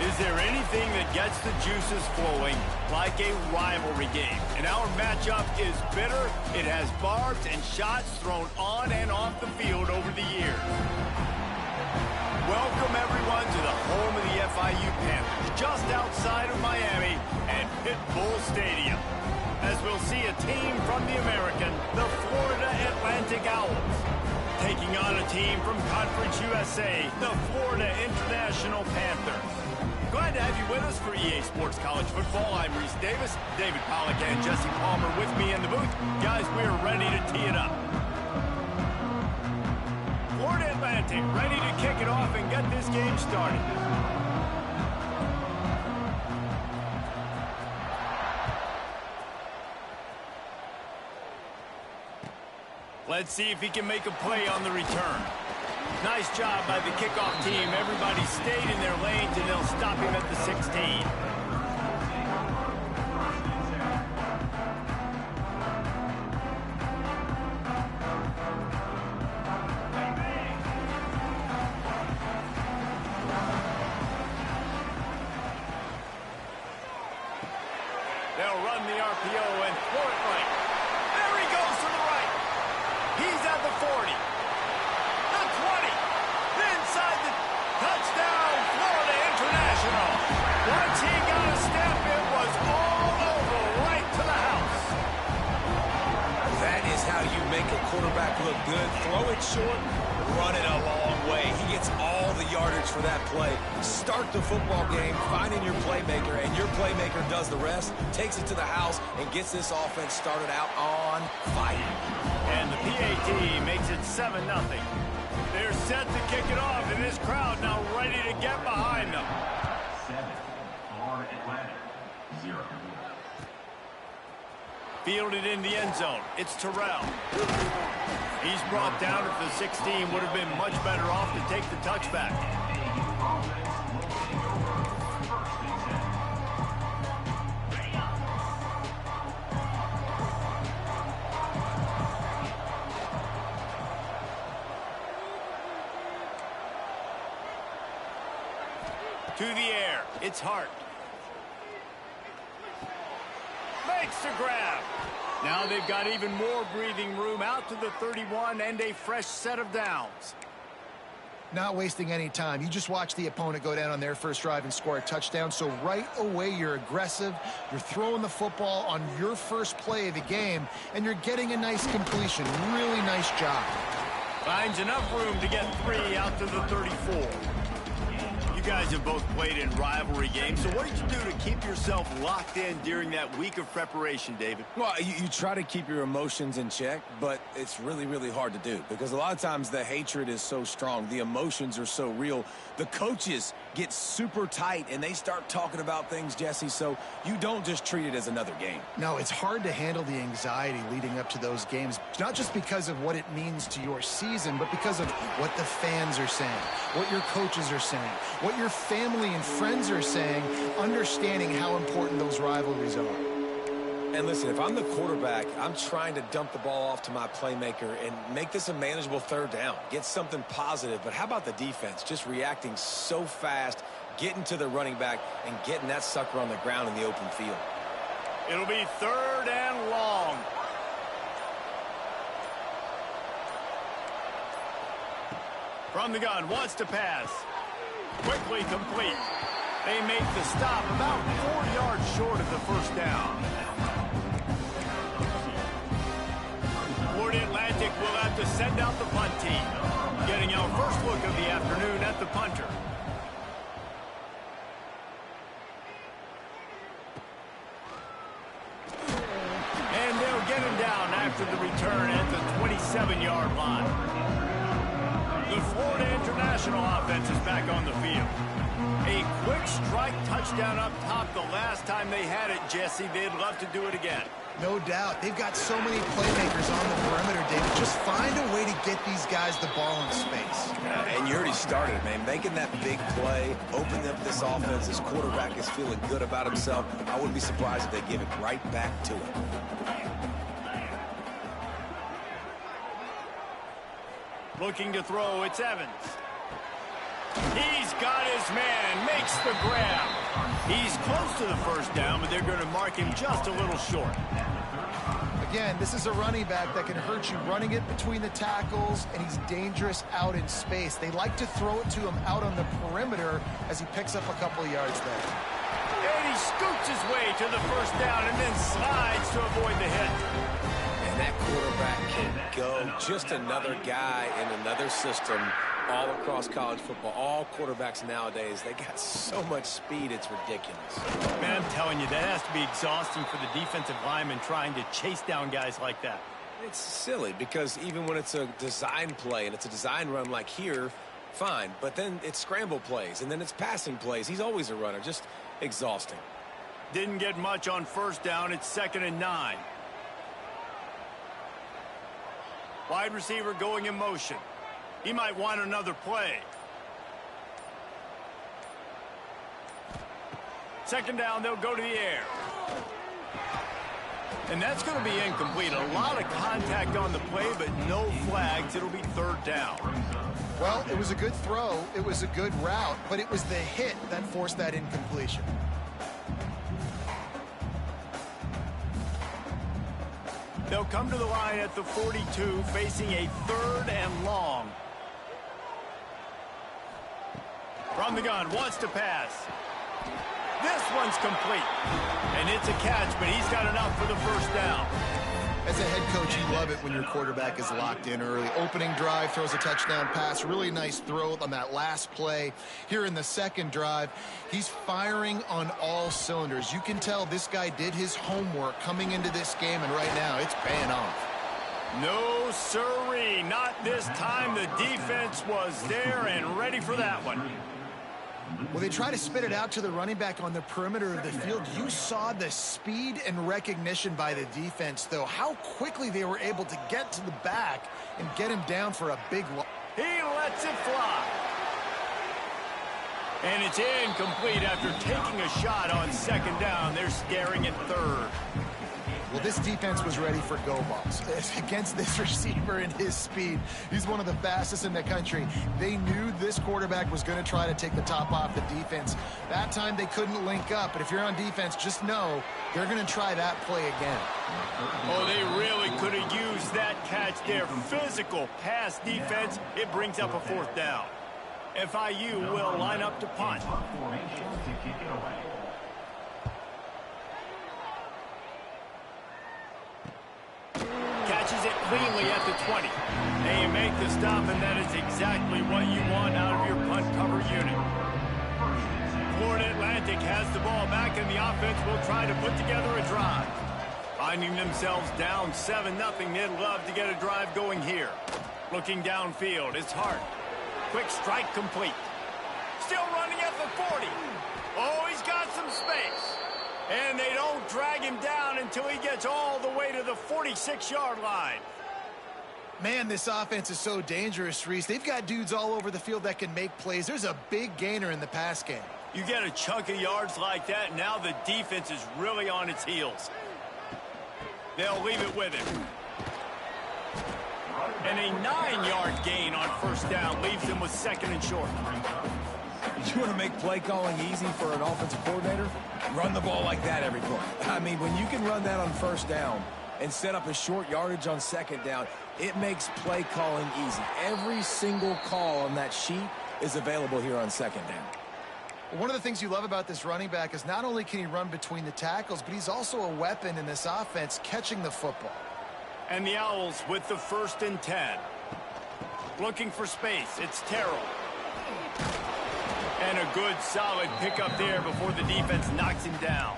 Is there anything that gets the juices flowing like a rivalry game? And our matchup is bitter. It has barbs and shots thrown on and off the field over the years. Welcome, everyone, to the home of the FIU Panthers, just outside of Miami and Pitbull Stadium. As we'll see a team from the American, the Florida Atlantic Owls, taking on a team from Conference USA, the Florida International Panthers. Glad to have you with us for EA Sports College Football. I'm Reese Davis, David Pollack, and Jesse Palmer with me in the booth. Guys, we're ready to tee it up. Florida Atlantic ready to kick it off and get this game started. Let's see if he can make a play on the return. Nice job by the kickoff team. Everybody stayed in their lanes, and they'll stop him at the 16. They'll run the RPO and throw it right. There he goes to the right. He's at the 40. The 20. Inside the touchdown, Florida International. Once he got a step, it was all over, right to the house. That is how you make a quarterback look good. Throw it short, run it a long way. He gets all the yardage for that play. Start the football game finding your playmaker, and your playmaker does the rest, takes it to the house, and gets this offense started out on fire. And the PAT makes it 7-0. They're set to kick it off, and this crowd now ready to get behind them. 7, Florida Atlantic, 0. Fielded in the end zone. It's Terrell. He's brought down at the 16. Would have been much better off to take the touchback. To the air. It's Hart. Makes the grab. Now they've got even more breathing room out to the 31 and a fresh set of downs. Not wasting any time. You just watch the opponent go down on their first drive and score a touchdown. So right away, you're aggressive. You're throwing the football on your first play of the game, and you're getting a nice completion. Really nice job. Finds enough room to get 3 out to the 34. You guys have both played in rivalry games, so what did you do to keep yourself locked in during that week of preparation, David? Well, you try to keep your emotions in check, but it's really, really hard to do because a lot of times the hatred is so strong. The emotions are so real. The coaches get super tight, and they start talking about things, Jesse, so you don't just treat it as another game. No, it's hard to handle the anxiety leading up to those games, not just because of what it means to your season, but because of what the fans are saying, what your coaches are saying, what your family and friends are saying, understanding how important those rivalries are. And listen, if I'm the quarterback, I'm trying to dump the ball off to my playmaker and make this a manageable third down, get something positive. But how about the defense? Just reacting so fast, getting to the running back, and getting that sucker on the ground in the open field. It'll be 3rd and long. From the gun, wants to pass. Quickly complete. They make the stop about 4 yards short of the first down. team. Getting our first look of the afternoon at the punter. And they'll get him down after the return at the 27-yard line. The Florida International offense is back on the field. A quick strike touchdown up top the last time they had it, Jesse. They'd love to do it again. No doubt. They've got so many playmakers on the perimeter, David. Just find a way to get these guys the ball in space. And you already started, man. Making that big play, opening up this offense. This quarterback is feeling good about himself. I wouldn't be surprised if they give it right back to him. Looking to throw, it's Evans. He's got his man, makes the grab. He's close to the first down, but they're going to mark him just a little short. Again, this is a running back that can hurt you running it between the tackles, and he's dangerous out in space. They like to throw it to him out on the perimeter as he picks up a couple of yards there. And he scoots his way to the first down and then slides to avoid the hit. And that quarterback can go. Just another guy in another system all across college football. All quarterbacks nowadays, they got so much speed, it's ridiculous. Man, I'm telling you, that has to be exhausting for the defensive lineman trying to chase down guys like that. It's silly because even when it's a design play and it's a design run like here, fine. But then it's scramble plays and then it's passing plays. He's always a runner. Just exhausting. Didn't get much on first down. It's 2nd and 9. Wide receiver going in motion. He might want another play. 2nd down, they'll go to the air. And that's going to be incomplete. A lot of contact on the play, but no flags. It'll be 3rd down. Well, it was a good throw. It was a good route, but it was the hit that forced that incompletion. They'll come to the line at the 42, facing a 3rd and long. From the gun, wants to pass. This one's complete. And it's a catch, but he's got enough for the first down. As a head coach, you love it when your quarterback is locked in early. Opening drive, throws a touchdown pass. Really nice throw on that last play. Here in the 2nd drive, he's firing on all cylinders. You can tell this guy did his homework coming into this game, and right now it's paying off. No siree, not this time. The defense was there and ready for that one. Well, they try to spit it out to the running back on the perimeter of the field. You saw the speed and recognition by the defense, though. How quickly they were able to get to the back and get him down for a big loss. He lets it fly. And it's incomplete after taking a shot on 2nd down. They're staring at 3rd. Well, this defense was ready for go balls against this receiver and his speed. He's one of the fastest in the country. They knew this quarterback was going to try to take the top off the defense. That time they couldn't link up, but if you're on defense, just know they're going to try that play again. Oh, they really could have used that catch there. Physical pass defense. It brings up a 4th down. FIU will line up to punt. Catches it cleanly at the 20. They make the stop, and that is exactly what you want out of your punt cover unit. Florida Atlantic has the ball back, and the offense will try to put together a drive. Finding themselves down 7-0, they'd love to get a drive going here. Looking downfield, it's Hart. Quick strike complete. Still running at the 40. Oh, he's got some space. And they don't drag him down until he gets all the way to the 46-yard line. Man, this offense is so dangerous, Reese. They've got dudes all over the field that can make plays. There's a big gainer in the pass game. You get a chunk of yards like that, now the defense is really on its heels. They'll leave it with him. And a 9-yard gain on first down leaves them with 2nd and short. You want to make play calling easy for an offensive coordinator? Run the ball like that every play. I mean, when you can run that on first down and set up a short yardage on 2nd down, it makes play calling easy. Every single call on that sheet is available here on 2nd down. One of the things you love about this running back is not only can he run between the tackles, but he's also a weapon in this offense catching the football. And the Owls with the 1st and 10. Looking for space. It's Terrell. And a good, solid pickup there before the defense knocks him down.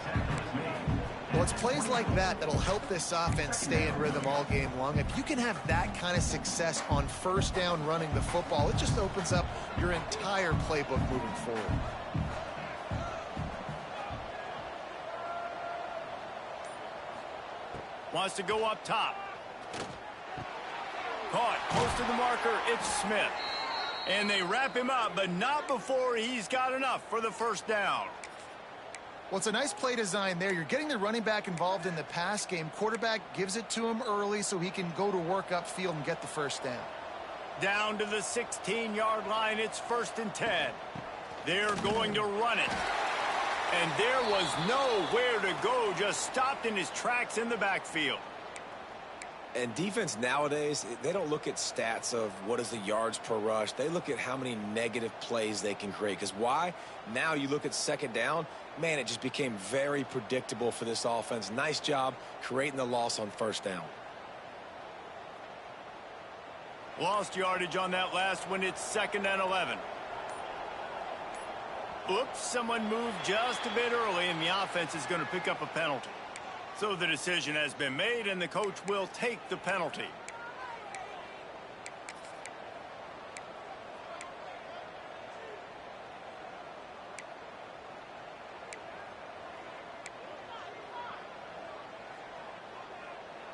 Well, it's plays like that that'll help this offense stay in rhythm all game long. If you can have that kind of success on first down running the football, it just opens up your entire playbook moving forward. Wants to go up top. Caught close to the marker. It's Smith. And they wrap him up, but not before he's got enough for the first down. Well, it's a nice play design there. You're getting the running back involved in the pass game. Quarterback gives it to him early so he can go to work upfield and get the first down. Down to the 16-yard line. It's 1st and 10. They're going to run it. And there was nowhere to go, just stopped in his tracks in the backfield. And defense nowadays, they don't look at stats of what is the yards per rush. They look at how many negative plays they can create. Because why? Now you look at second down, man, it just became very predictable for this offense. Nice job creating the loss on first down. Lost yardage on that last one. It's 2nd and 11. Oops, someone moved just a bit early, and the offense is going to pick up a penalty. So the decision has been made, and the coach will take the penalty.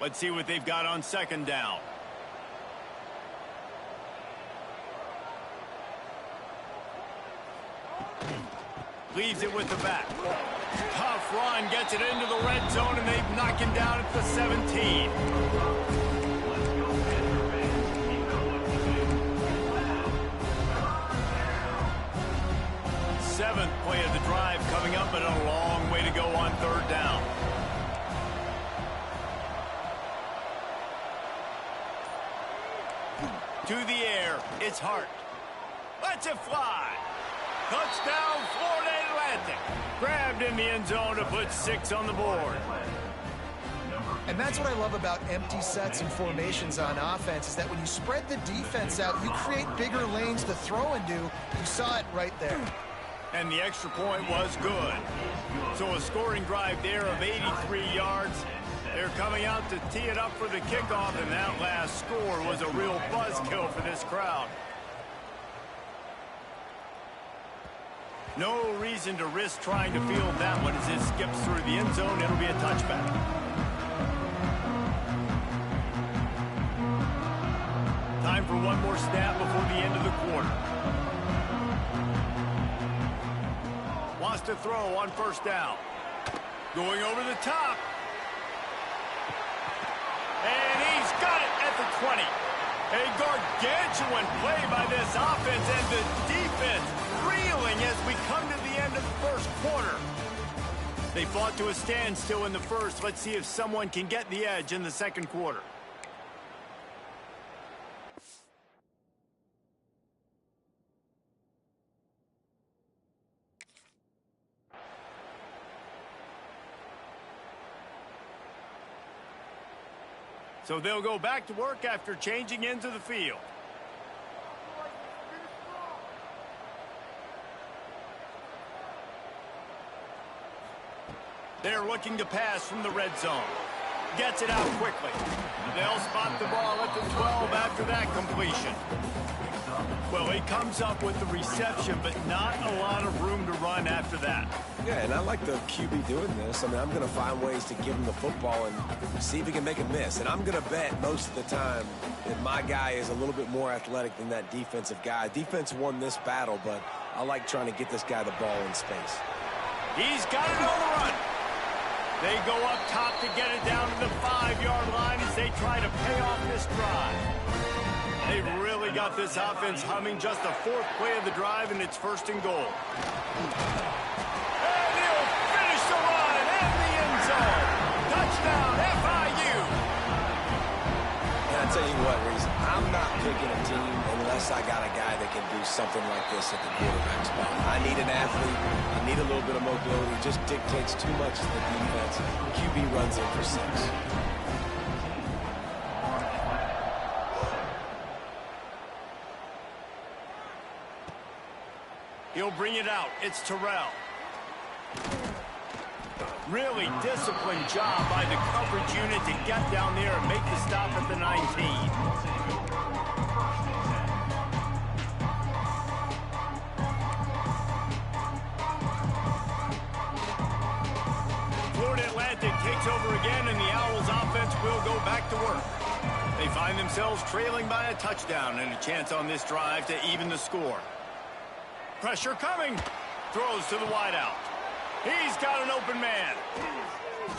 Let's see what they've got on 2nd down. Leaves it with the back. Tough run, gets it into the red zone, and they knock him down at the 17. Seventh play of the drive coming up, but a long way to go on 3rd down. To the air, it's Hart. Lets it fly. Touchdown, Florida Atlantic. Grabbed in the end zone to put 6 on the board. And that's what I love about empty sets and formations on offense, is that when you spread the defense out, you create bigger lanes to throw into. You saw it right there. And the extra point was good. So a scoring drive there of 83 yards. They're coming out to tee it up for the kickoff, and that last score was a real buzzkill for this crowd. No reason to risk trying to field that one as it skips through the end zone. It'll be a touchback. Time for one more snap before the end of the quarter. Wants to throw on 1st down. Going over the top. And he's got it at the 20. A gargantuan play by this offense, and the defense reeling as we come to the end of the 1st quarter. They fought to a standstill in the 1st. Let's see if someone can get the edge in the 2nd quarter. So they'll go back to work after changing into the field. They're looking to pass from the red zone. Gets it out quickly. They'll spot the ball at the 12 after that completion. Well, he comes up with the reception, but not a lot of room to run after that. Yeah, and I like the QB doing this. I mean, I'm going to find ways to give him the football and see if he can make a miss. And I'm going to bet most of the time that my guy is a little bit more athletic than that defensive guy. Defense won this battle, but I like trying to get this guy the ball in space. He's got it on the run. They go up top to get it down to the 5-yard line as they try to pay off this drive. They've really got this offense humming. Just the 4th play of the drive, and it's 1st and goal. And he'll finish the run in the end zone. Touchdown, FIU. And I tell you what, Reese, I'm not picking a team unless I got a guy that can do something like this at the quarterback spot. I need an athlete. I need a little bit of mobility. It just dictates too much to the defense. QB runs in for 6. He'll bring it out. It's Terrell. Really disciplined job by the coverage unit to get down there and make the stop at the 19. Florida Atlantic takes over again, and the Owls offense will go back to work. They find themselves trailing by a touchdown and a chance on this drive to even the score. Pressure coming. Throws to the wideout. He's got an open man.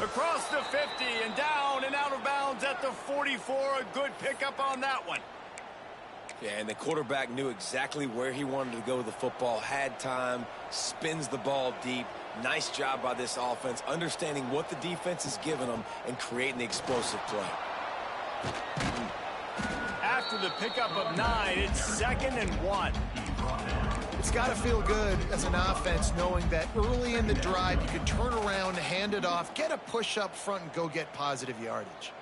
Across the 50 and down and out of bounds at the 44. A good pickup on that one. Yeah, and the quarterback knew exactly where he wanted to go with the football, had time, spins the ball deep. Nice job by this offense, understanding what the defense is giving them and creating the explosive play. After the pickup of 9, it's 2nd and 1. It's got to feel good as an offense knowing that early in the drive you can turn around, hand it off, get a push up front, and go get positive yardage.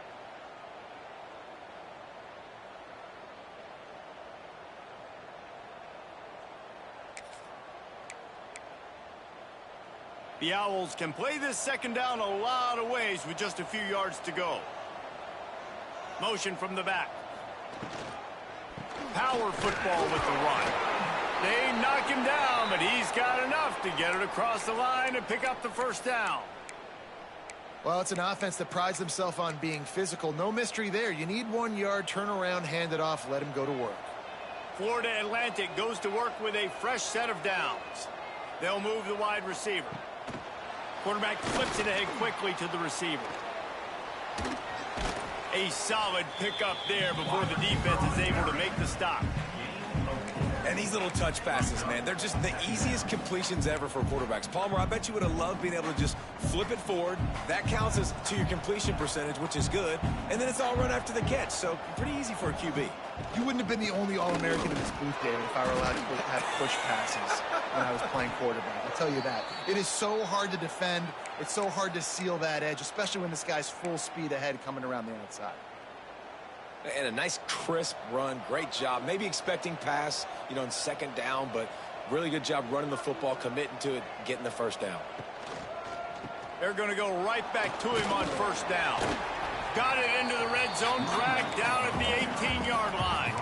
The Owls can play this second down a lot of ways with just a few yards to go. Motion from the back. Power football with the run. They knock him down, but he's got enough to get it across the line and pick up the first down. Well, it's an offense that prides themselves on being physical. No mystery there. You need 1 yard, turn around, hand it off, let him go to work. Florida Atlantic goes to work with a fresh set of downs. They'll move the wide receiver. Quarterback flips it ahead quickly to the receiver. A solid pickup there before the defense is able to make the stop. And these little touch passes, man, they're just the easiest completions ever for quarterbacks. Palmer, I bet you would have loved being able to just flip it forward. That counts as to your completion percentage, which is good. And then it's all run after the catch, so pretty easy for a QB. You wouldn't have been the only All-American in this booth, David, if I were allowed to have push passes when I was playing quarterback. I'll tell you that. It is so hard to defend. It's so hard to seal that edge, especially when this guy's full speed ahead coming around the outside. And a nice crisp run. Great job. Maybe expecting pass, you know, in second down, but really good job running the football, committing to it, getting the first down. They're going to go right back to him on first down. Got it into the red zone, dragged down at the 18-yard line.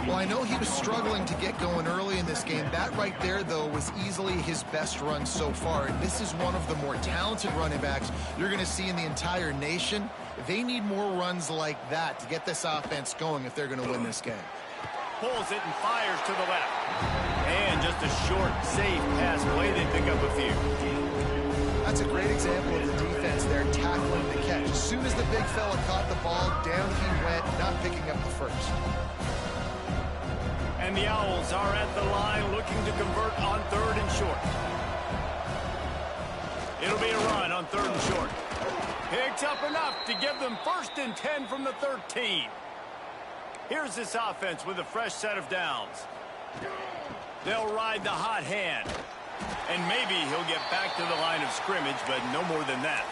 Well, I know he was struggling to get going early in this game. That right there, though, was easily his best run so far. And this is one of the more talented running backs you're going to see in the entire nation. They need more runs like that to get this offense going if they're going to win this game. Pulls it and fires to the left. And just a short, safe pass play. They pick up a few. That's a great example of the defense there tackling the catch. As soon as the big fella caught the ball, down he went, not picking up the first. And the Owls are at the line looking to convert on 3rd and short. It'll be a run on 3rd and short. Picks up enough to give them 1st and 10 from the 13. Here's this offense with a fresh set of downs. They'll ride the hot hand. And maybe he'll get back to the line of scrimmage, but no more than that.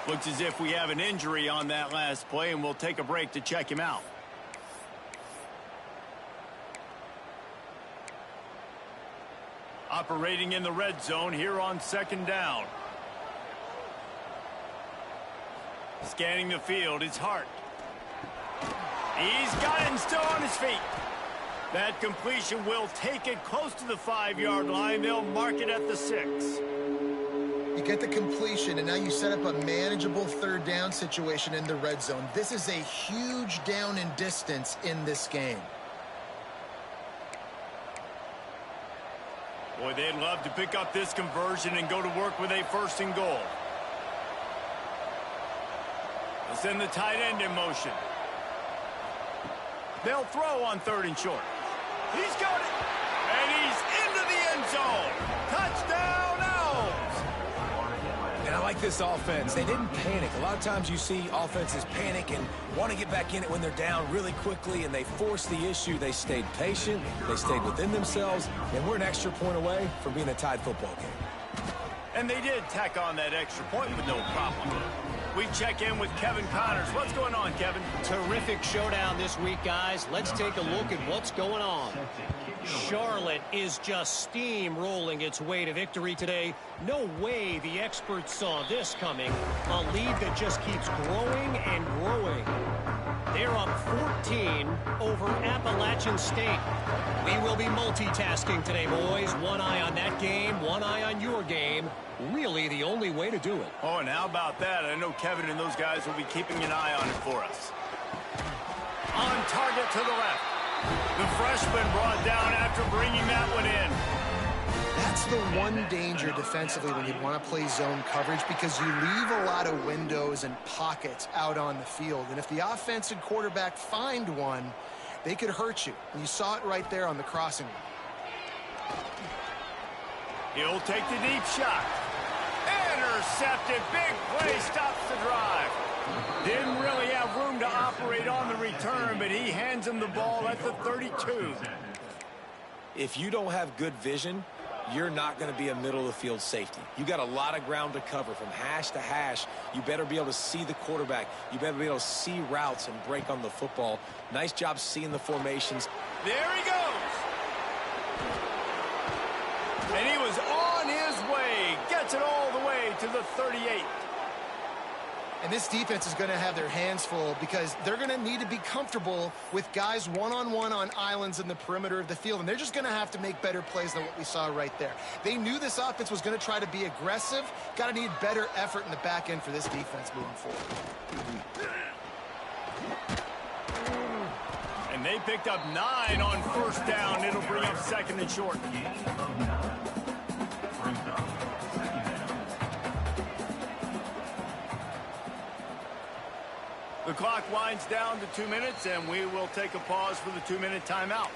Looks as if we have an injury on that last play, and we'll take a break to check him out. Operating in the red zone here on 2nd down. Scanning the field, it's Hart. He's got it and still on his feet. That completion will take it close to the 5-yard line. They'll mark it at the 6. You get the completion, and now you set up a manageable 3rd down situation in the red zone. This is a huge down in distance in this game. Boy, they'd love to pick up this conversion and go to work with a 1st and goal. They'll send the tight end in motion. They'll throw on 3rd and short. He's got it. And he's into the end zone. Touchdown, Owls. And I like this offense. They didn't panic. A lot of times you see offenses panic and want to get back in it when they're down really quickly, and they force the issue. They stayed patient. They stayed within themselves, and we're an extra point away from being a tied football game. And they did tack on that extra point with no problem. We check in with Kevin Connors. What's going on, Kevin? Terrific showdown this week, guys. Let's take a look at what's going on. Charlotte is just steamrolling its way to victory today. No way the experts saw this coming. A lead that just keeps growing and growing. They're up 14 over Appalachian State. We will be multitasking today, boys. One eye on that game, one eye on your game. Really the only way to do it. Oh, and how about that? I know Kevin and those guys will be keeping an eye on it for us. On target to the left. The freshman brought down after bringing that one in. That's the one danger defensively when you want to play zone coverage, because you leave a lot of windows and pockets out on the field. And if the offense and quarterback find one, they could hurt you. And you saw it right there on the crossing line. He'll take the deep shot. Intercepted. Big play. Stops the drive. Didn't really have room to operate on the return, but he hands him the ball at the 32. If you don't have good vision, you're not going to be a middle-of-the-field safety. You got a lot of ground to cover from hash to hash. You better be able to see the quarterback. You better be able to see routes and break on the football. Nice job seeing the formations. There he goes. And he was on his way. Gets it all the way to the 38. And this defense is going to have their hands full, because they're going to need to be comfortable with guys one-on-one on islands in the perimeter of the field. And they're just going to have to make better plays than what we saw right there. They knew this offense was going to try to be aggressive. Got to need better effort in the back end for this defense moving forward. And they picked up 9 on first down. It'll bring up second and short. The clock winds down to 2 minutes, and we will take a pause for the 2-minute timeout.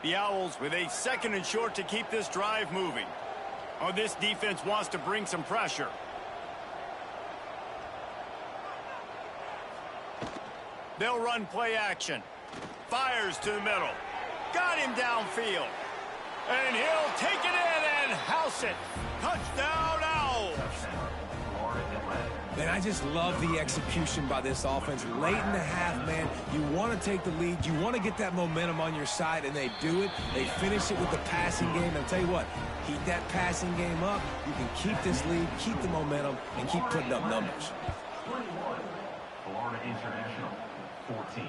The Owls with a second and short to keep this drive moving. Oh, this defense wants to bring some pressure. They'll run play action. Fires to the middle. Got him downfield. And he'll take it in and house it. Touchdown, Owls. Man, I just love the execution by this offense. Late in the half, man, you want to take the lead. You want to get that momentum on your side, and they do it. They finish it with the passing game. I'll tell you what, keep that passing game up. You can keep this lead, keep the momentum, and keep putting up numbers. 21, Florida International, 14.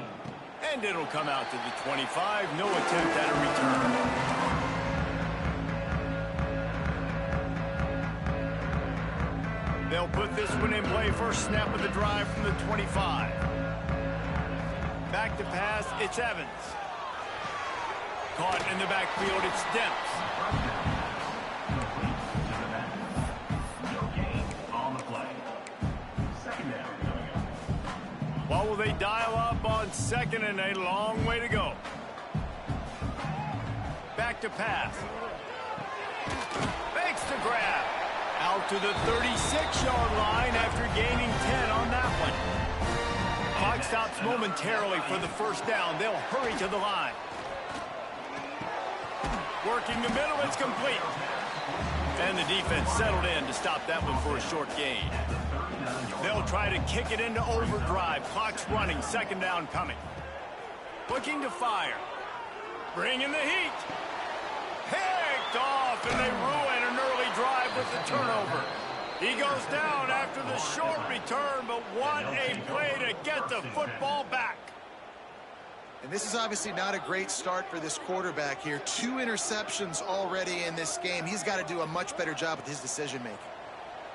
And it'll come out to the 25. No attempt at a return. They'll put this one in play. First snap of the drive from the 25. Back to pass, it's Evans. Caught in the backfield, it's Demps. No gain on the play. Second down coming up. Well, will they dial up on second, and a long way to go. Back to pass. Makes the grab. Out to the 36-yard line after gaining 10 on that one. Clock stops momentarily for the first down. They'll hurry to the line. Working the middle, it's complete. And the defense settled in to stop that one for a short gain. They'll try to kick it into overdrive. Clock's running, second down coming. Looking to fire. Bringing the heat. Picked off, and they ruin an early drive with the turnover. He goes down after the short return, but what a play to get the football back. And this is obviously not a great start for this quarterback here. 2 interceptions already in this game. He's got to do a much better job with his decision-making.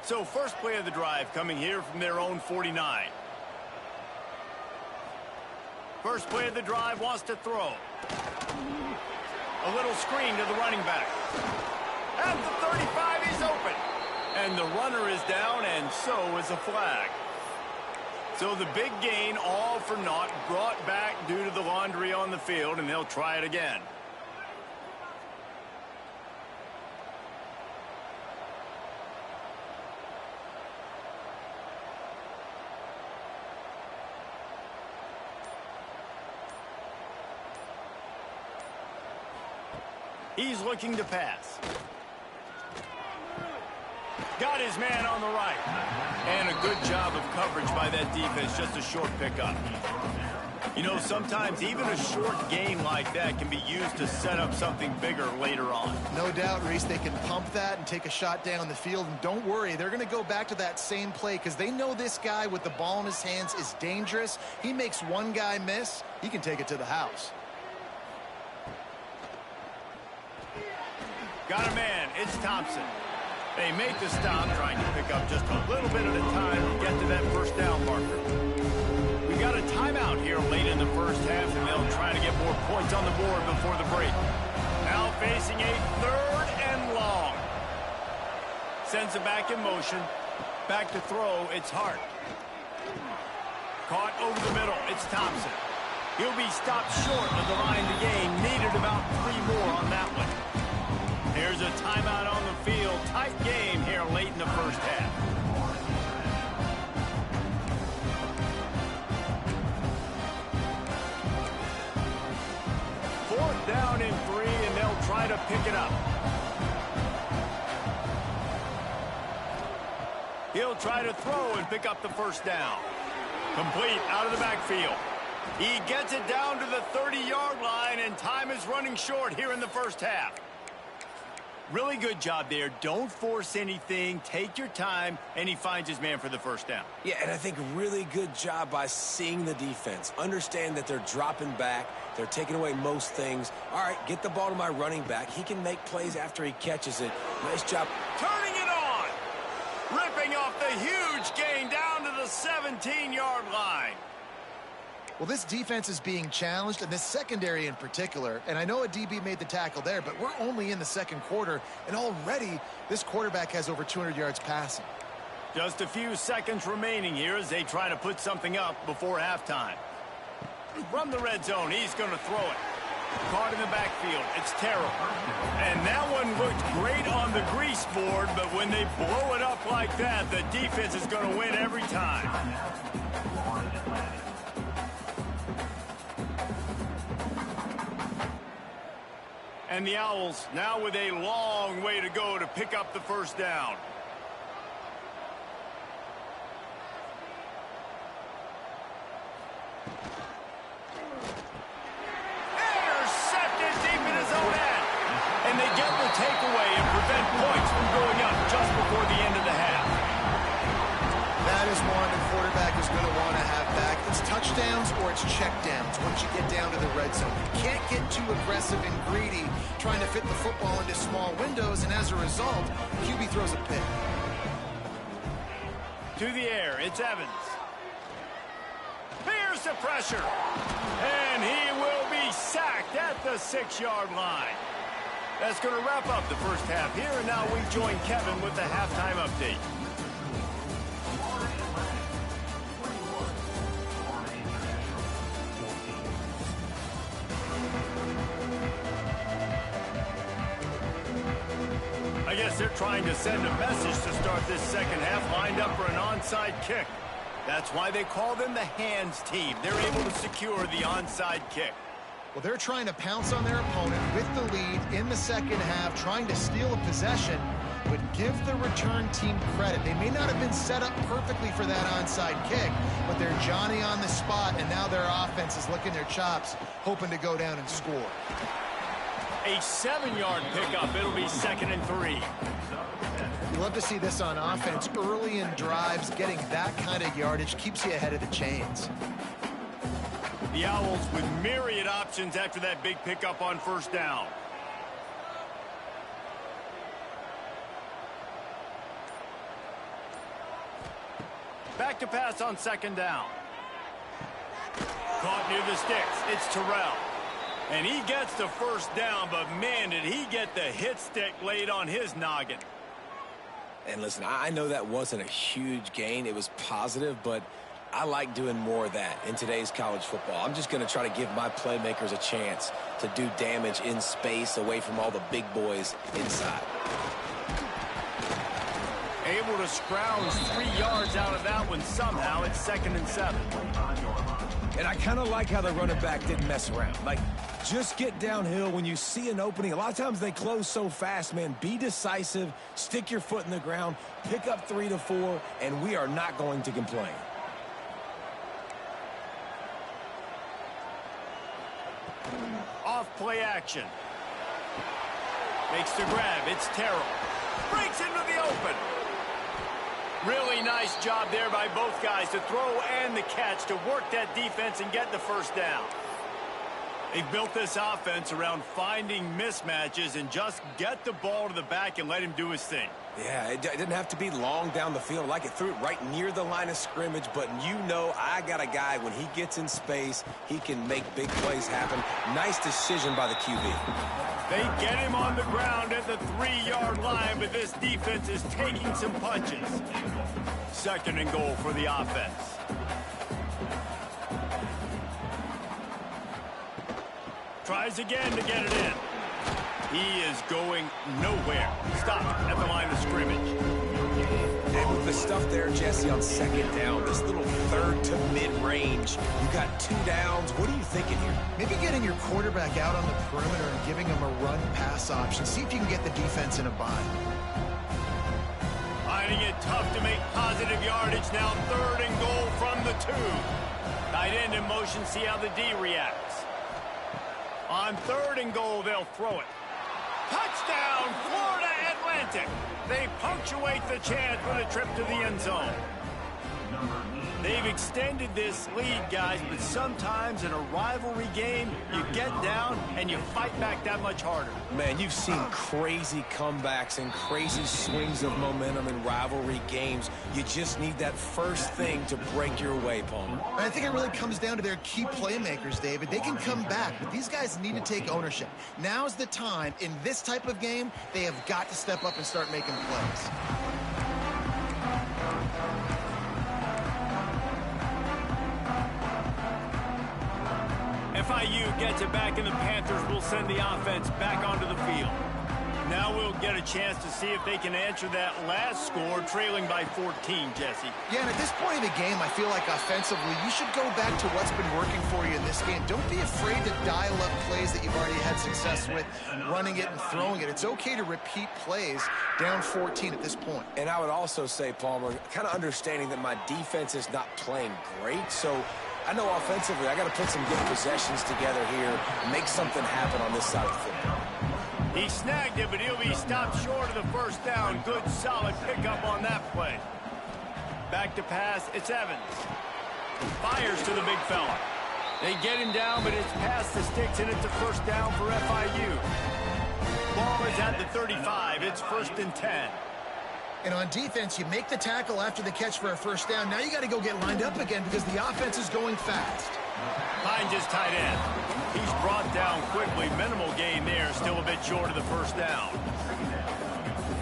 So first play of the drive coming here from their own 49. First play of the drive, wants to throw. A little screen to the running back. At the 35, he's open. And the runner is down, and so is a flag. So the big gain, all for naught, brought back due to the laundry on the field, and they'll try it again. He's looking to pass. Got his man on the right. And a good job of coverage by that defense. Just a short pickup. You know, sometimes even a short gain like that can be used to set up something bigger later on. No doubt, Reese, they can pump that and take a shot down the field. And don't worry, they're going to go back to that same play because they know this guy with the ball in his hands is dangerous. He makes one guy miss, he can take it to the house. Got a man. It's Thompson. They make the stop, trying to pick up just a little bit at a time to get to that first down marker. We got a timeout here late in the first half, and they'll try to get more points on the board before the break. Now facing a 3rd and long. Sends it back in motion. Back to throw. It's Hart. Caught over the middle. It's Thompson. He'll be stopped short of the line to gain. Needed about 3 more on that one. Here's a timeout on the field. Tight game here late in the first half. Fourth down and 3, and they'll try to pick it up. He'll try to throw and pick up the first down. Complete out of the backfield. He gets it down to the 30-yard line, and time is running short here in the first half. Really good job there. Don't force anything. Take your time, and he finds his man for the first down. Yeah, and I think really good job by seeing the defense. Understand that they're dropping back. They're taking away most things. All right, get the ball to my running back. He can make plays after he catches it. Nice job. Turning it on. Ripping off the huge gain down to the 17-yard line. Well, this defense is being challenged, and this secondary in particular. And I know a DB made the tackle there, but we're only in the second quarter, and already this quarterback has over 200 yards passing. Just a few seconds remaining here as they try to put something up before halftime. From the red zone, he's going to throw it. Caught in the backfield. It's terrible. And that one looked great on the grease board, but when they blow it up like that, the defense is going to win every time. And the Owls now with a long way to go to pick up the first down. Intercepted deep in his own end. And they get the takeaway and prevent points from going up just before the end of the half. That is one the quarterback is going to want to have back. It's touchdowns or it's checkdowns once you get down to the red zone. You can't get too aggressive and greedy trying to fit the football into small windows, and as a result, QB throws a pick. To the air, it's Evans. Here's the pressure. And he will be sacked at the 6-yard line. That's going to wrap up the first half here, and now we join Kevin with the halftime update. I guess they're trying to send a message to start this second half, lined up for an onside kick. That's why they call them the hands team. They're able to secure the onside kick. Well, they're trying to pounce on their opponent with the lead in the second half, trying to steal a possession, but give the return team credit. They may not have been set up perfectly for that onside kick, but they're Johnny on the spot, and now their offense is licking their chops, hoping to go down and score. A 7-yard pickup. It'll be 2nd and 3. You love to see this on offense. Early in drives, getting that kind of yardage keeps you ahead of the chains. The Owls with myriad options after that big pickup on first down. Back to pass on 2nd down. Caught near the sticks. It's Terrell. And he gets the first down, but man, did he get the hit stick laid on his noggin. And listen, I know that wasn't a huge gain. It was positive, but I like doing more of that in today's college football. I'm just going to try to give my playmakers a chance to do damage in space away from all the big boys inside. Able to scrounge 3 yards out of that one somehow. It's 2nd and 7. And I kind of like how the running back didn't mess around. Like, just get downhill when you see an opening. A lot of times they close so fast, man. Be decisive, stick your foot in the ground, pick up 3 to 4, and we are not going to complain. Off play action. Makes the grab. It's Terrell. Breaks into the open. Really nice job there by both guys to throw and the catch to work that defense and get the first down. They've built this offense around finding mismatches and just get the ball to the back and let him do his thing. Yeah, it didn't have to be long down the field. Like, it threw it right near the line of scrimmage, but you know I got a guy, when he gets in space, he can make big plays happen. Nice decision by the QB. They get him on the ground at the 3-yard line, but this defense is taking some punches. 2nd and goal for the offense. Tries again to get it in. He is going nowhere. Stop at the line of scrimmage. And with the stuff there, Jesse, on 2nd down, this little 3rd to mid-range, you got 2 downs. What are you thinking here? Maybe getting your quarterback out on the perimeter and giving him a run-pass option. See if you can get the defense in a bind. Finding it tough to make positive yardage. Now 3rd and goal from the 2. Tight end in motion. See how the D reacts. On 3rd and goal, they'll throw it. Touchdown, Florida Atlantic. They punctuate the chance with a trip to the end zone. They've extended this lead, guys, but sometimes in a rivalry game, you get down and you fight back that much harder. Man, you've seen crazy comebacks and crazy swings of momentum in rivalry games. You just need that first thing to break your way, Palmer. And I think it really comes down to their key playmakers, David. They can come back, but these guys need to take ownership. Now's the time. In this type of game, they have got to step up and start making plays. FIU gets it back, and the Panthers will send the offense back onto the field. Now we'll get a chance to see if they can answer that last score, trailing by 14, Jesse. Yeah, and at this point in the game, I feel like offensively, you should go back to what's been working for you in this game. Don't be afraid to dial up plays that you've already had success with, running it and throwing it. It's okay to repeat plays down 14 at this point. And I would also say, Palmer, kind of understanding that my defense is not playing great, so I know offensively I got to put some good possessions together here, make something happen on this side of the football. He snagged it, but he'll be stopped short of the first down. Good, solid pickup on that play. Back to pass, it's Evans. Fires to the big fella. They get him down, but it's past the sticks, and it's a first down for FIU. Ball is at the 35. It's 1st and 10. And on defense, you make the tackle after the catch for a first down. Now you got to go get lined up again because the offense is going fast. Finds his tight end. He's brought down quickly. Minimal gain there. Still a bit short of the first down.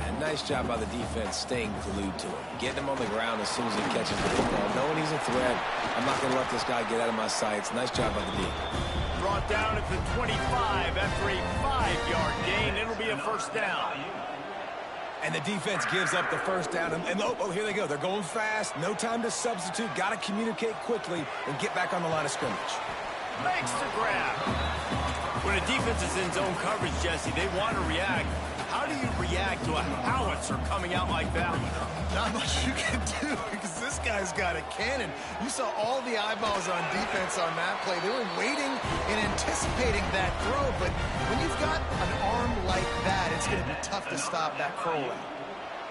And nice job by the defense staying glued to him. Getting him on the ground as soon as he catches the football. Knowing he's a threat, I'm not going to let this guy get out of my sights. Nice job by the defense. Brought down at the 25 after a 5-yard gain. It'll be a first down. And the defense gives up the first down. And oh, here they go. They're going fast. No time to substitute. Got to communicate quickly and get back on the line of scrimmage. Makes the grab. When a defense is in zone coverage, Jesse, they want to react. How do you react to a howitzer coming out like that? Not much you can do because this guy's got a cannon. You saw all the eyeballs on defense on that play. They were waiting and anticipating that throw, but when you've got an arm like that, it's going to be tough to stop that curl route.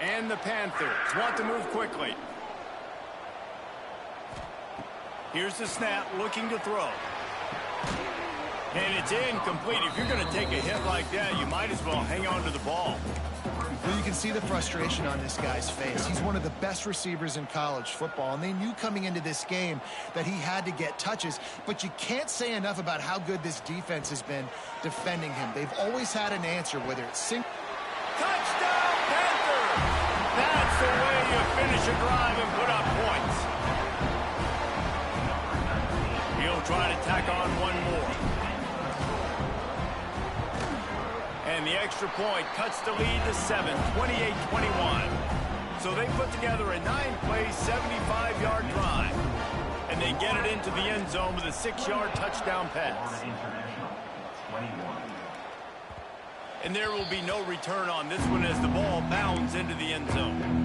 And the Panthers want to move quickly. Here's the snap, looking to throw. And it's incomplete. If you're going to take a hit like that, you might as well hang on to the ball. Well, you can see the frustration on this guy's face. He's one of the best receivers in college football, and they knew coming into this game that he had to get touches, but you can't say enough about how good this defense has been defending him. They've always had an answer, whether it's Touchdown, Panthers! That's the way you finish a drive and put up points. He'll try to tack on one more. And the extra point cuts the lead to 7, 28-21. So they put together a 9-play, 75-yard drive. And they get it into the end zone with a 6-yard touchdown pass. International, 21. And there will be no return on this one as the ball bounds into the end zone.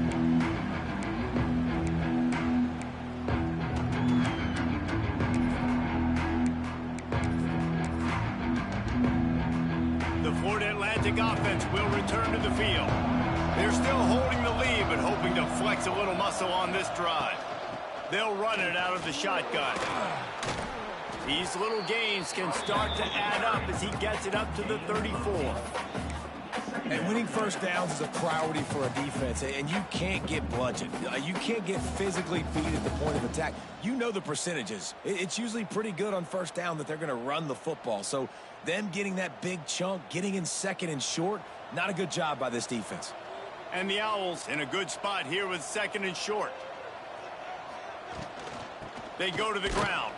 The Florida Atlantic offense will return to the field. They're still holding the lead, but hoping to flex a little muscle on this drive. They'll run it out of the shotgun. These little gains can start to add up as he gets it up to the 34. And winning first downs is a priority for a defense, and you can't get bludgeoned. You can't get physically beat at the point of attack. You know the percentages. It's usually pretty good on first down that they're going to run the football. So them getting that big chunk, getting in second and short, not a good job by this defense. And the Owls in a good spot here with second and short. They go to the ground.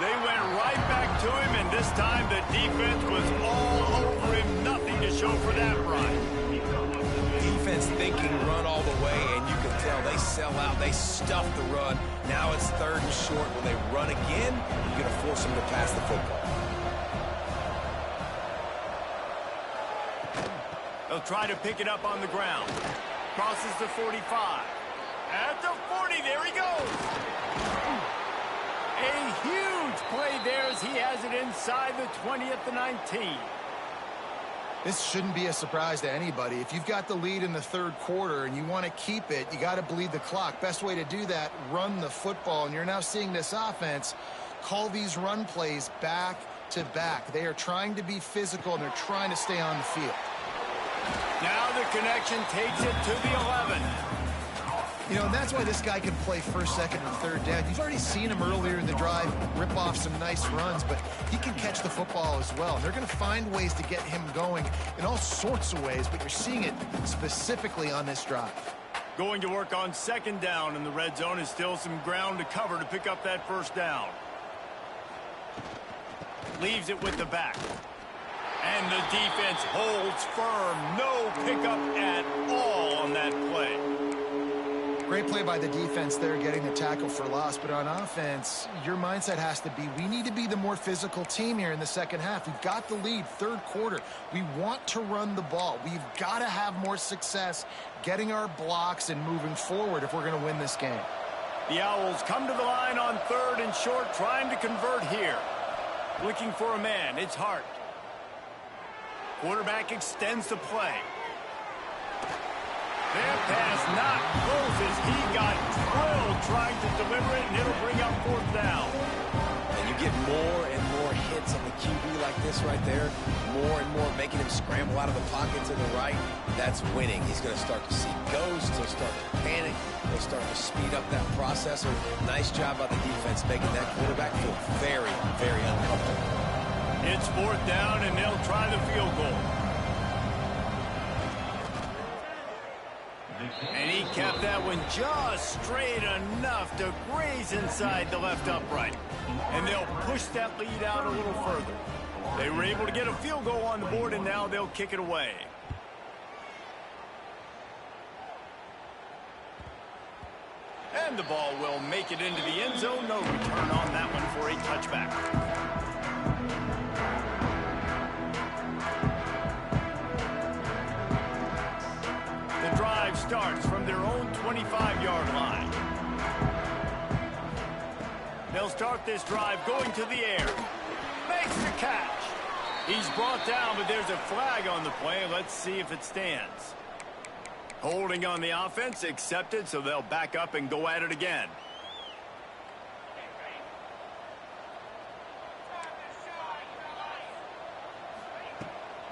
They went right back to him, and this time the defense was all over him. Nothing to show for that run. Defense thinking run all the way, and you can tell they sell out. They stuff the run. Now it's third and short. When they run again, you're going to force them to pass the football. They'll try to pick it up on the ground. Crosses the 45. At the 40, there he goes. A huge play there as he has it inside the 20 at the 19. This shouldn't be a surprise to anybody. If you've got the lead in the third quarter and you want to keep it, you got to bleed the clock. Best way to do that, run the football. And you're now seeing this offense call these run plays back to back. They are trying to be physical, and they're trying to stay on the field. Now the connection takes it to the 11. You know, and that's why this guy can play first, second, and third down. You've already seen him earlier in the drive rip off some nice runs, but he can catch the football as well. And they're going to find ways to get him going in all sorts of ways, but you're seeing it specifically on this drive. Going to work on second down, and the red zone is still some ground to cover to pick up that first down. Leaves it with the back. And the defense holds firm. No pickup at all on that play. Great play by the defense there, getting the tackle for loss. But on offense, your mindset has to be, we need to be the more physical team here in the second half. We've got the lead, third quarter. We want to run the ball. We've got to have more success getting our blocks and moving forward if we're going to win this game. The Owls come to the line on third and short, trying to convert here. Looking for a man. It's Hart. Quarterback extends the play. Their pass not close as he got drilled trying to deliver it, and it'll bring up fourth down. And you get more and more hits on the QB like this right there. More and more making him scramble out of the pocket to the right. That's winning. He's going to start to see ghosts. He'll start to panic. He'll start to speed up that process. So nice job by the defense making that quarterback feel very, very uncomfortable. It's fourth down, and they'll try the field goal. And he kept that one just straight enough to graze inside the left upright. And they'll push that lead out a little further. They were able to get a field goal on the board, and now they'll kick it away. And the ball will make it into the end zone. No return on that one for a touchback. The drive starts from their own 25-yard line. They'll start this drive going to the air. Makes the catch. He's brought down, but there's a flag on the play. Let's see if it stands. Holding on the offense, accepted, so they'll back up and go at it again.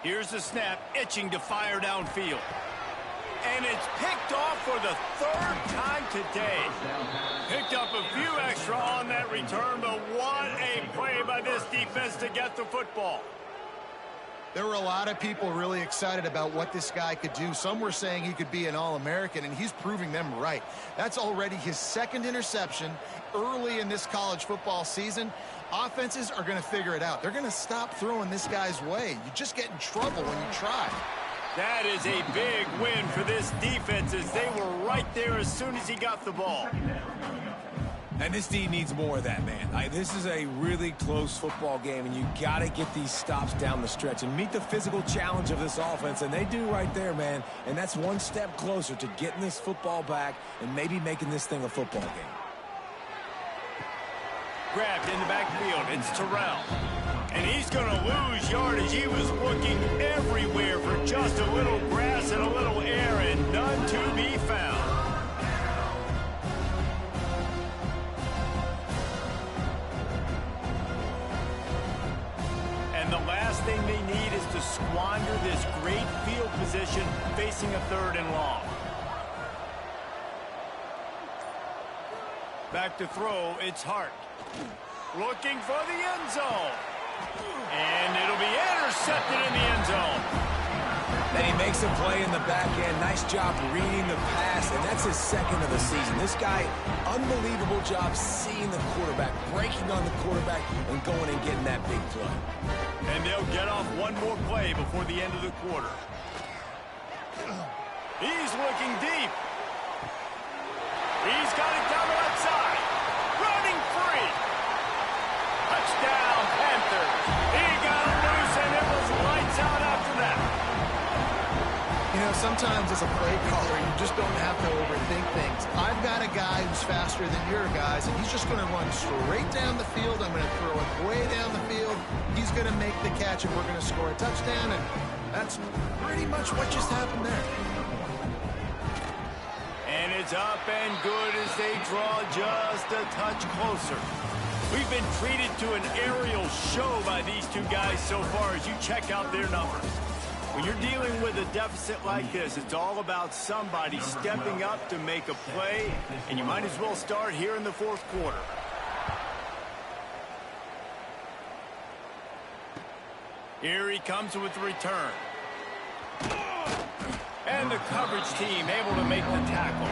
Here's the snap, itching to fire downfield. And it's picked off for the third time today. Picked up a few extra on that return, but what a play by this defense to get the football. There were a lot of people really excited about what this guy could do. Some were saying he could be an All-American, and he's proving them right. That's already his second interception early in this college football season. Offenses are going to figure it out. They're going to stop throwing this guy's way. You just get in trouble when you try. That is a big win for this defense as they were right there as soon as he got the ball. And this D needs more of that, man. This is a really close football game, and you got to get these stops down the stretch and meet the physical challenge of this offense, and they do right there, man. And that's one step closer to getting this football back and maybe making this thing a football game. Grabbed in the backfield. It's Terrell. And he's going to lose yardage. He was looking everywhere for just a little grass and a little air, and none to be found. And the last thing they need is to squander this great field position facing a 3rd and long. Back to throw, it's Hart. Looking for the end zone. And it'll be intercepted in the end zone. Then he makes a play in the back end. Nice job reading the pass, and that's his 2nd of the season. This guy, unbelievable job seeing the quarterback, breaking on the quarterback, and going and getting that big play. And they'll get off one more play before the end of the quarter. He's looking deep. He's got it down the left side. Running free. Touchdown, Panthers. He got him loose, and it was lights out after that. You know, sometimes as a play caller, you just don't have to overthink things. I've got a guy who's faster than your guys, and he's just going to run straight down the field. I'm going to throw it way down the field. He's going to make the catch, and we're going to score a touchdown, and that's pretty much what just happened there. And it's up and good as they draw just a touch closer. We've been treated to an aerial show by these two guys so far as you check out their numbers. When you're dealing with a deficit like this, it's all about somebody stepping up to make a play, and you might as well start here in the 4th quarter. Here he comes with the return. And the coverage team able to make the tackle.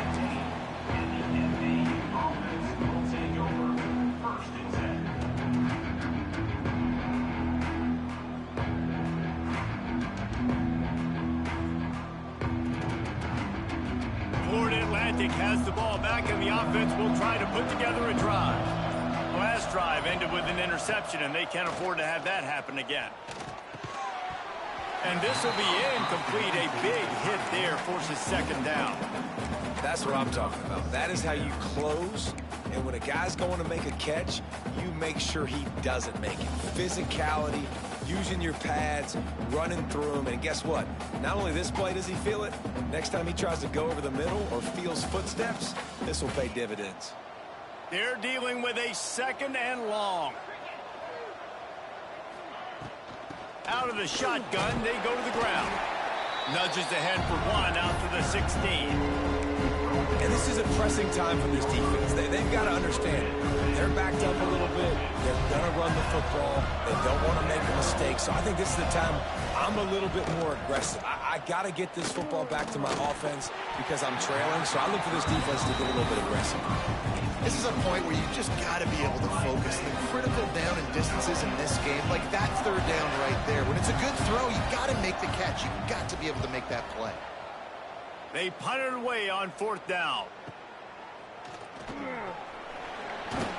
Florida Atlantic has the ball back, and the offense will try to put together a drive. Last drive ended with an interception, and they can't afford to have that happen again. And this will be incomplete. A big hit there forces 2nd down. That's what I'm talking about. That is how you close. And when a guy's going to make a catch, you make sure he doesn't make it. Physicality, using your pads, running through them. And guess what? Not only this play does he feel it, next time he tries to go over the middle or feels footsteps, this will pay dividends. They're dealing with a 2nd and long. Out of the shotgun, they go to the ground. Nudges ahead for 1 out to the 16. And this is a pressing time for this defense. They've got to understand it. They're backed up a little bit. They're going to run the football. They don't want to make a mistake. So I think this is the time I'm a little bit more aggressive. I got to get this football back to my offense because I'm trailing. So I look for this defense to get a little bit aggressive. This is a point where you just got to be able to focus. The critical down and distances in this game, like that 3rd down right there. When it's a good throw, you got to make the catch. You got to be able to make that play. They punted away on 4th down.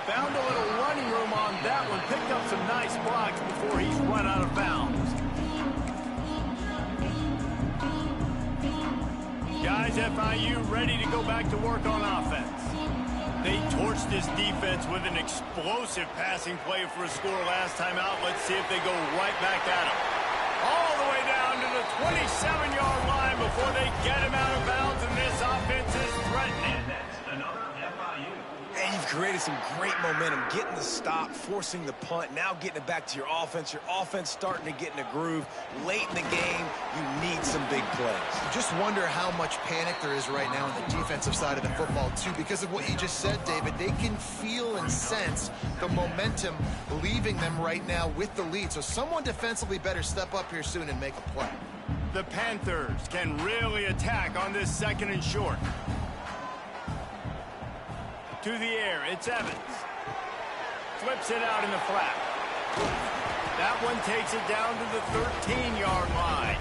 Found a little running room on that one. Picked up some nice blocks before he's run out of bounds. Guys, FIU ready to go back to work on offense. They torched this defense with an explosive passing play for a score last time out. Let's see if they go right back at him. All the way down to the 27-yard line before they get him out of bounds, and this offense is threatening. And next, another FIU. And you've created some great momentum, getting the stop, forcing the punt, now getting it back to your offense. Your offense starting to get in a groove. Late in the game, you need some big plays. You just wonder how much panic there is right now on the defensive side of the football, too, because of what you just said, David. They can feel and sense the momentum leaving them right now with the lead. So someone defensively better step up here soon and make a play. The Panthers can really attack on this 2nd and short. To the air, it's Evans. Flips it out in the flat. That one takes it down to the 13-yard line.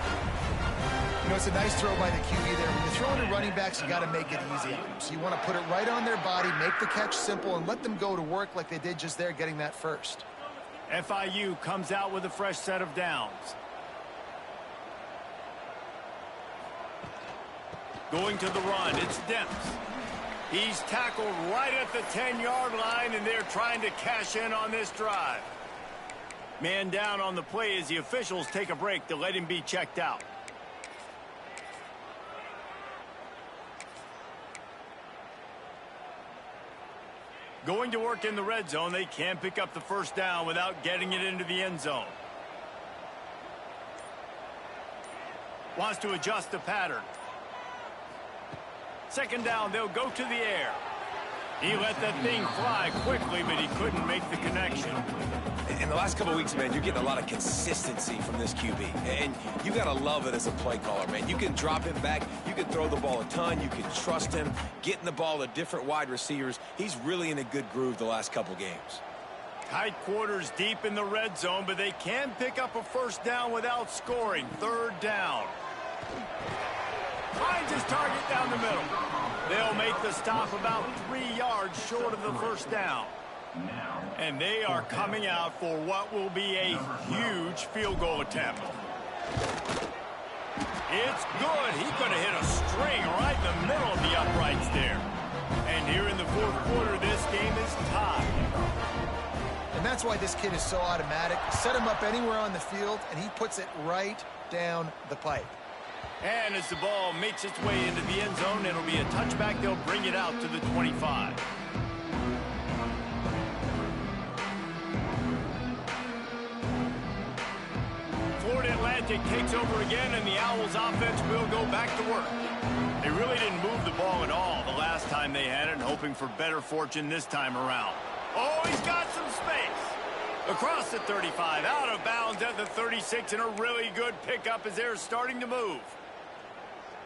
You know, it's a nice throw by the QB there. When you're throwing to running backs, you got to make it easy on them. So you want to put it right on their body, make the catch simple, and let them go to work like they did just there, getting that first. FIU comes out with a fresh set of downs. Going to the run, it's Demps. He's tackled right at the 10-yard line, and they're trying to cash in on this drive. Man down on the play as the officials take a break to let him be checked out. Going to work in the red zone, they can't pick up the first down without getting it into the end zone. Wants to adjust the pattern. Second down, they'll go to the air. He let that thing fly quickly, but he couldn't make the connection. In the last couple of weeks, man, you're getting a lot of consistency from this QB. And you got to love it as a play caller, man. You can drop him back. You can throw the ball a ton. You can trust him, getting the ball to different wide receivers. He's really in a good groove the last couple games. Tight quarters deep in the red zone, but they can pick up a first down without scoring. Third down. Finds his target down the middle. They'll make the stop about 3 yards short of the first down. And they are coming out for what will be a huge field goal attempt. It's good. He could have hit a string right in the middle of the uprights there. And here in the fourth quarter, this game is tied. And that's why this kid is so automatic. Set him up anywhere on the field, and he puts it right down the pipe. And as the ball makes its way into the end zone, it'll be a touchback. They'll bring it out to the 25. Florida Atlantic takes over again, and the Owls offense will go back to work. They really didn't move the ball at all the last time they had it, hoping for better fortune this time around. Oh, he's got some space. Across the 35, out of bounds at the 36, and a really good pickup as they're starting to move.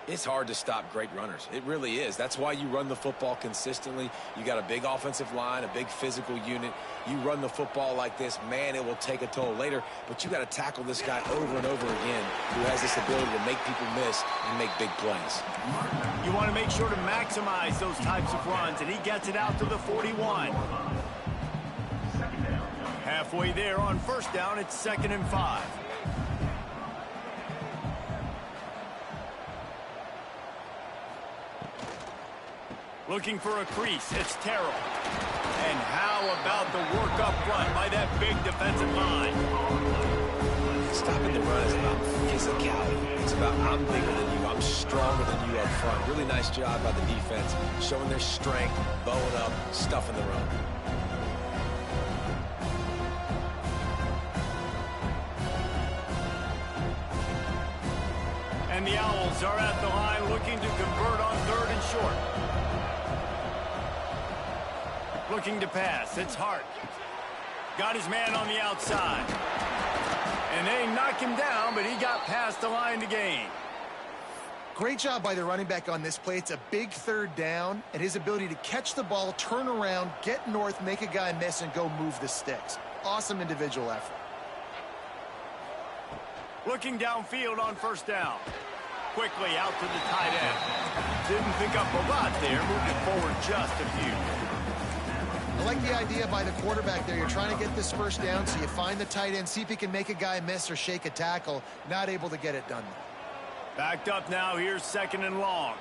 It's hard to stop great runners. It really is. That's why you run the football consistently. You got a big offensive line, a big physical unit. You run the football like this, man, it will take a toll later. But you got to tackle this guy over and over again who has this ability to make people miss and make big plays. You want to make sure to maximize those types of runs, and he gets it out to the 41. Halfway there on first down, it's 2nd and 5. Looking for a crease, it's Terrell. And how about the work up front by that big defensive line? Stopping the run is about physicality. It's about I'm bigger than you, I'm stronger than you up front. Really nice job by the defense, showing their strength, bowing up, stuffing the run. And the Owls are at the line looking to convert on 3rd and short. Looking to pass. It's Hart. Got his man on the outside. And they knock him down, but he got past the line to gain. Great job by the running back on this play. It's a big 3rd down, and his ability to catch the ball, turn around, get north, make a guy miss, and go move the sticks. Awesome individual effort. Looking downfield on first down. Quickly out to the tight end. Didn't pick up a lot there. Moved it forward just a few. I like the idea by the quarterback there. You're trying to get this first down, so you find the tight end, see if he can make a guy miss or shake a tackle. Not able to get it done. Backed up now. Here's 2nd and long.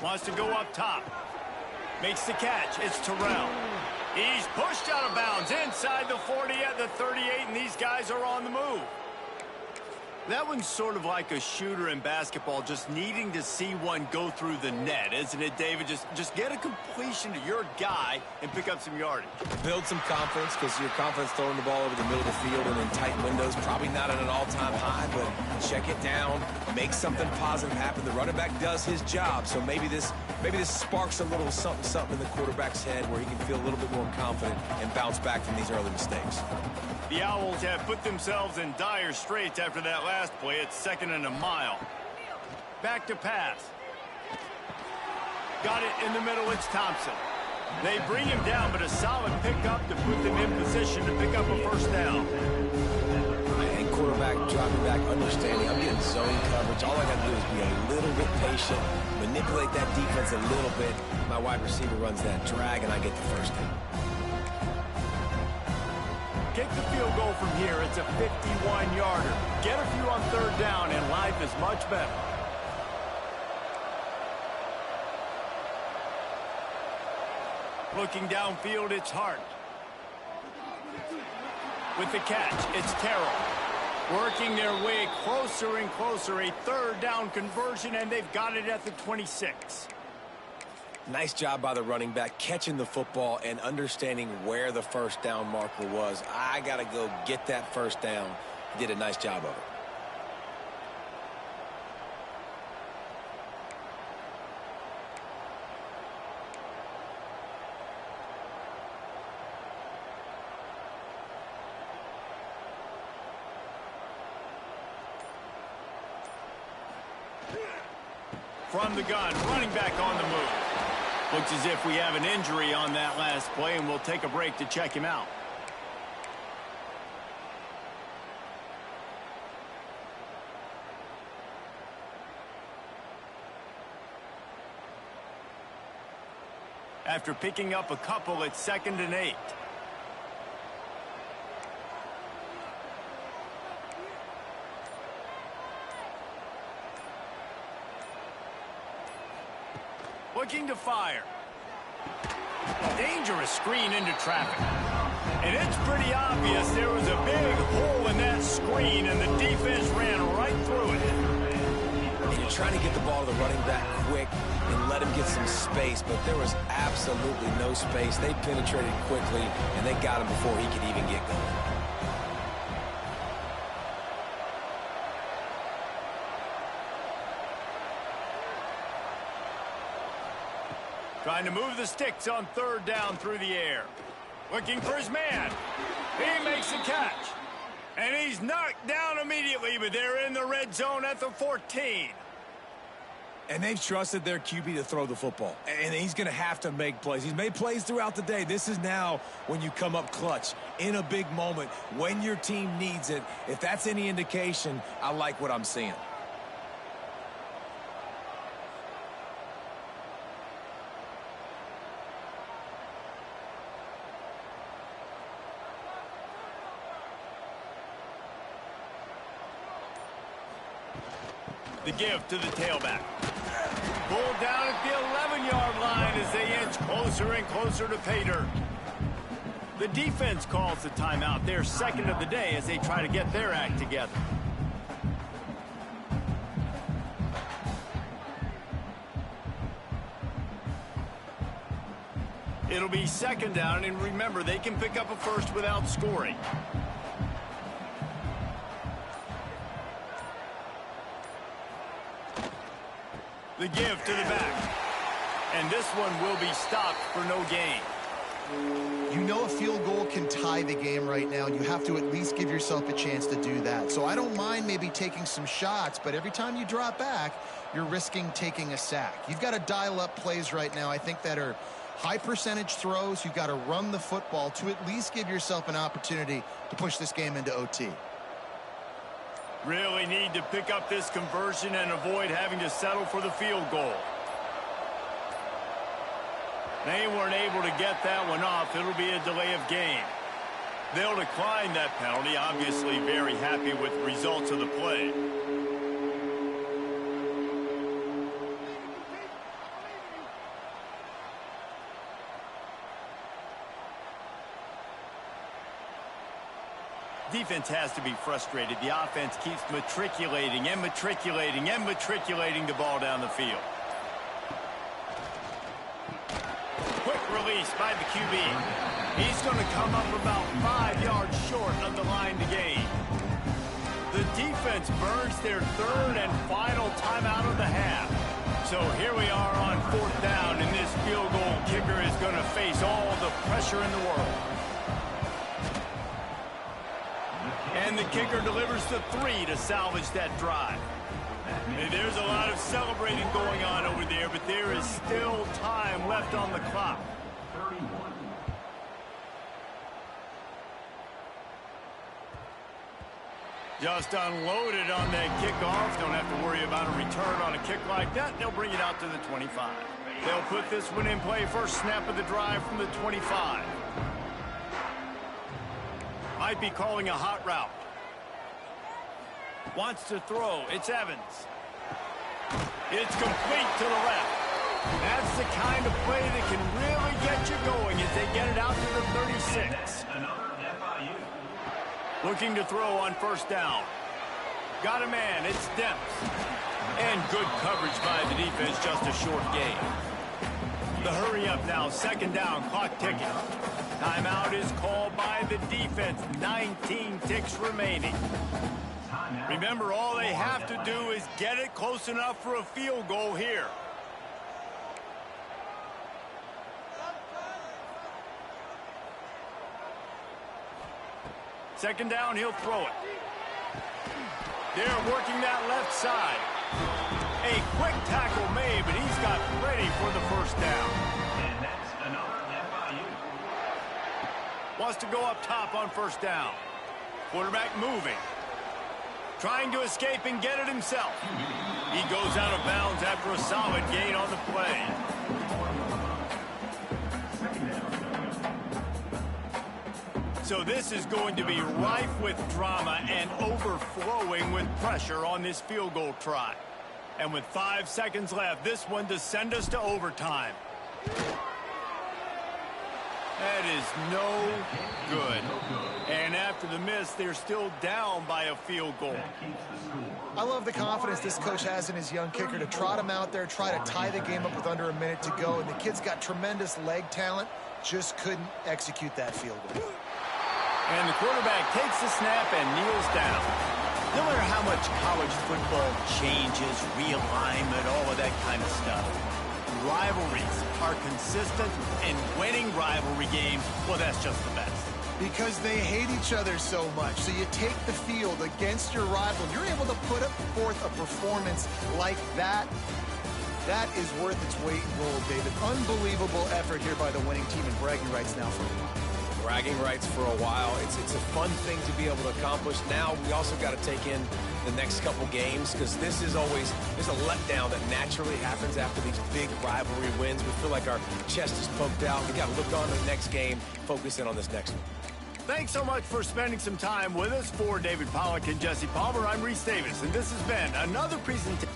Wants to go up top. Makes the catch. It's Terrell. He's pushed out of bounds inside the 40 at the 38, and these guys are on the move. That one's sort of like a shooter in basketball, just needing to see one go through the net, isn't it, David? Just get a completion to your guy and pick up some yardage. Build some confidence, because your confidence throwing the ball over the middle of the field and in tight windows, probably not at an all-time high, but check it down, make something positive happen. The running back does his job, so maybe this sparks a little something in the quarterback's head where he can feel a little bit more confident and bounce back from these early mistakes. The Owls have put themselves in dire straits after that last play. It's 2nd and a mile. Back to pass. Got it in the middle. It's Thompson. They bring him down, but a solid pickup to put them in position to pick up a first down. And quarterback dropping back, understanding I'm getting zone coverage. All I got to do is be a little bit patient, manipulate that defense a little bit. My wide receiver runs that drag, and I get the first down. Kick the field goal from here. It's a 51-yarder. Get a few on third down, and life is much better. Looking downfield, it's Hart. With the catch, it's Terrell. Working their way closer and closer. A third down conversion, and they've got it at the 26. Nice job by the running back, catching the football and understanding where the first down marker was. I got to go get that first down. He did a nice job of it. From the gun, running back on the move. Looks as if we have an injury on that last play, and we'll take a break to check him out. After picking up a couple, it's 2nd and 8. Looking to fire. Dangerous screen into traffic. And it's pretty obvious there was a big hole in that screen, and the defense ran right through it. And you're trying to get the ball to the running back quick and let him get some space, but there was absolutely no space. They penetrated quickly, and they got him before he could even get going. Trying to move the sticks on third down through the air. Looking for his man. He makes the catch. And he's knocked down immediately, but they're in the red zone at the 14. And they've trusted their QB to throw the football. And he's going to have to make plays. He's made plays throughout the day. This is now when you come up clutch in a big moment when your team needs it. If that's any indication, I like what I'm seeing. The give to the tailback. Pulled down at the 11-yard line as they inch closer and closer to pay dirt. The defense calls the timeout. Their 2nd of the day as they try to get their act together. It'll be 2nd down, and remember, they can pick up a first without scoring. The give to the back. And this one will be stopped for no gain. You know a field goal can tie the game right now, and you have to at least give yourself a chance to do that. So I don't mind maybe taking some shots, but every time you drop back, you're risking taking a sack. You've got to dial up plays right now, I think, that are high percentage throws. You've got to run the football to at least give yourself an opportunity to push this game into OT. Really need to pick up this conversion and avoid having to settle for the field goal. They weren't able to get that one off. It'll be a delay of game. They'll decline that penalty, obviously very happy with the results of the play. Defense has to be frustrated. The offense keeps matriculating and matriculating and matriculating the ball down the field. Quick release by the QB. He's going to come up about 5 yards short of the line to gain. The defense burns their 3rd and final timeout of the half. So here we are on 4th down, and this field goal kicker is going to face all the pressure in the world. And the kicker delivers the 3 to salvage that drive. And there's a lot of celebrating going on over there, but there is still time left on the clock. 31. Just unloaded on that kickoff. Don't have to worry about a return on a kick like that. They'll bring it out to the 25. They'll put this one in play. First snap of the drive from the 25. Might be calling a hot route. Wants to throw. It's Evans. It's complete to the left. That's the kind of play that can really get you going as they get it out to the 36. Another FIU. Looking to throw on first down. Got a man. It's Demps. And good coverage by the defense. Just a short gain. The hurry up now. Second down. Clock ticking. Timeout is called by the defense. 19 ticks remaining. Remember, all they have to do is get it close enough for a field goal here. Second down, he'll throw it. They're working that left side. A quick tackle made, but he's got ready for the first down. And that's another FIU. Wants to go up top on first down. Quarterback moving. Trying to escape and get it himself. He goes out of bounds after a solid gain on the play. So this is going to be rife with drama and overflowing with pressure on this field goal try. And with 5 seconds left, this one to send us to overtime. That is no good. And after the miss, they're still down by a field goal. I love the confidence this coach has in his young kicker to trot him out there, try to tie the game up with under a minute to go. And the kid's got tremendous leg talent, just couldn't execute that field goal. And the quarterback takes the snap and kneels down. No matter how much college football changes, realignment, all of that kind of stuff, rivalries are consistent, and winning rivalry games, well, that's just the best. Because they hate each other so much. So you take the field against your rival. You're able to put forth a performance like that. That is worth its weight in gold, David. Unbelievable effort here by the winning team, and bragging rights now for a while. Bragging rights for a while. It's a fun thing to be able to accomplish. Now we also got to take in the next couple games, because this is always, there's a letdown that naturally happens after these big rivalry wins. We feel like our chest is poked out. We got to look on to the next game, focus in on this next one. Thanks so much for spending some time with us. For David Pollack and Jesse Palmer, I'm Reese Davis, and this has been another presentation.